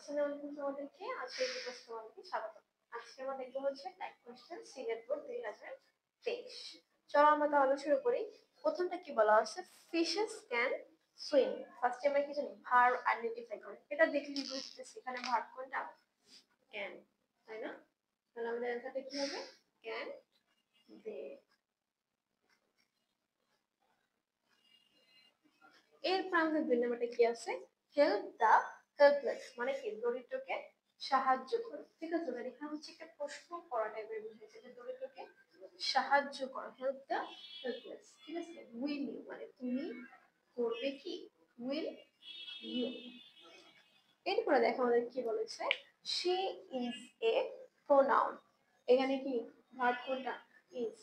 আসসালামু আলাইকুম তোমাদেরকে। আজকের ক্লাস তোমাদেরকে স্বাগত। আজকে আমরা দেখবো হচ্ছে টাইপ কোশ্চেন সিলেট বোর্ড 2023। চলো আমরা তাহলে শুরু করি। প্রথমটা কি বলা আছে? Fishes can swim. ফার্স্টে আমরা কি জানি? ভার্ব আইডেন্টিফাই করি। এটা দেখলেই বুঝতেছি এখানে ভার্ব কোনটা? ক্যান, তাই না? তাহলে আমাদের অ্যান্সারটা কি হবে? Can they. এরপর আমাদের দুই নাম্বারটা কি আছে? হেল্প দা হেল্পলেস, মানে কি দরিদ্রকে সাহায্য করো। ঠিক আছে, এখানে হচ্ছে একটা প্রশ্ন করা টাইপের বুঝাইছে যে দরিদ্রকে সাহায্য করো, হেল্প দা হেল্পলেস। ঠিক আছে, উইল ইউ মানে তুমি করবে কি? Will you. এরপরে দেখো আমাদের কি বলেছে? She is a pronoun. এখানে কি ভার্ব কোনটা? ইজ।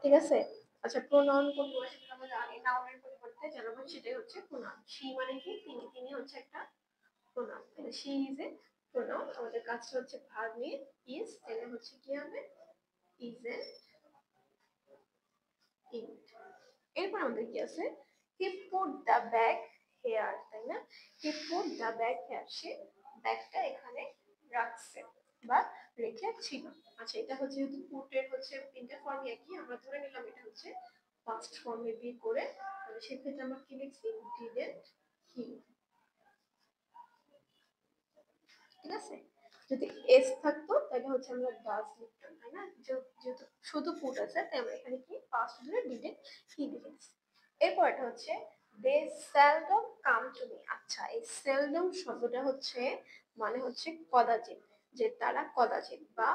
ঠিক আছে, আচ্ছা প্রোনাউন কোন বসে আমরা জানি, নাউনের পরিবর্তে যেন সেটাই হচ্ছে প্রোনাউন। শি মানে কি তিনি, তিনি হচ্ছে একটা প্রোনাউন। তাহলে শি ইজ এ প্রোনাউন। আমাদের কাজটা হচ্ছে ভার্ব নিয়ে ইজ, তাহলে হচ্ছে কি হবে? Is a it. এরপর আমাদের কি আছে? He put the bag here, তাই না? He put the bag here, সে ব্যাগটা এখানে রাখছে বা রেখেছিল। আচ্ছা এটা হচ্ছে যেহেতু পুটের হচ্ছে তিনটা ফর্ম একই, আমরা ধরে নিলাম এটা হচ্ছে ফার্স্ট ফর্মে বি করে, তাহলে সেক্ষেত্রে আমরা কি লিখছি? ডিডন্ট হি। ঠিক আছে, যদি এস থাকতো তাহলে হচ্ছে আমরা ডাজ লিখতাম, তাই না? যেহেতু শুধু পুট আছে তাই আমরা এখানে কি ফার্স্ট ধরে ডিডন্ট হি লিখেছি। এরপর এটা হচ্ছে দে সেলডম কাম টু মি। আচ্ছা এই সেলডম শব্দটা হচ্ছে মানে হচ্ছে কদাচিৎ, যে তারা কদাচিৎ বা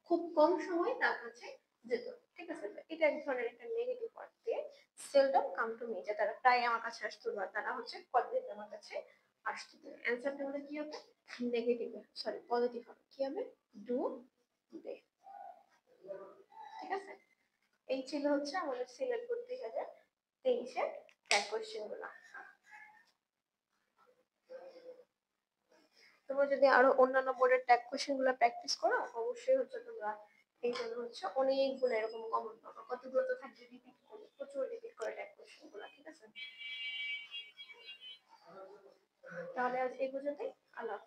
খুব কম সময় তার কাছে যেত। ঠিক আছে, এটা এক ধরনের একটা নেগেটিভ অর্থে সেলডম কাম টু মি, যে তারা প্রায় আমার কাছে আসতো বা তারা হচ্ছে কদাচিৎ আমার কাছে আসতো। অ্যান্সারটা হলে কি হবে? নেগেটিভ, সরি পজিটিভ হবে। কি হবে? Do they. ঠিক আছে, এই ছিল হচ্ছে আমাদের সিলেট বোর্ড 2023-এর ট্যাগ কোশ্চেন গুলো। তোমরা যদি আরো অন্যান্য বোর্ডের ট্যাগ কোশ্চেন গুলো প্র্যাকটিস করো, অবশ্যই হচ্ছে তোমরা এই জন্য হচ্ছে অনেকগুলো এরকম কমন পাবো। কতগুলো তো থাকবে রিপিট করে, প্রচুর রিপিট করে ট্যাগ কোশ্চেন গুলো। ঠিক আছে, তাহলে আজ এই পর্যন্তই। আল্লাহ।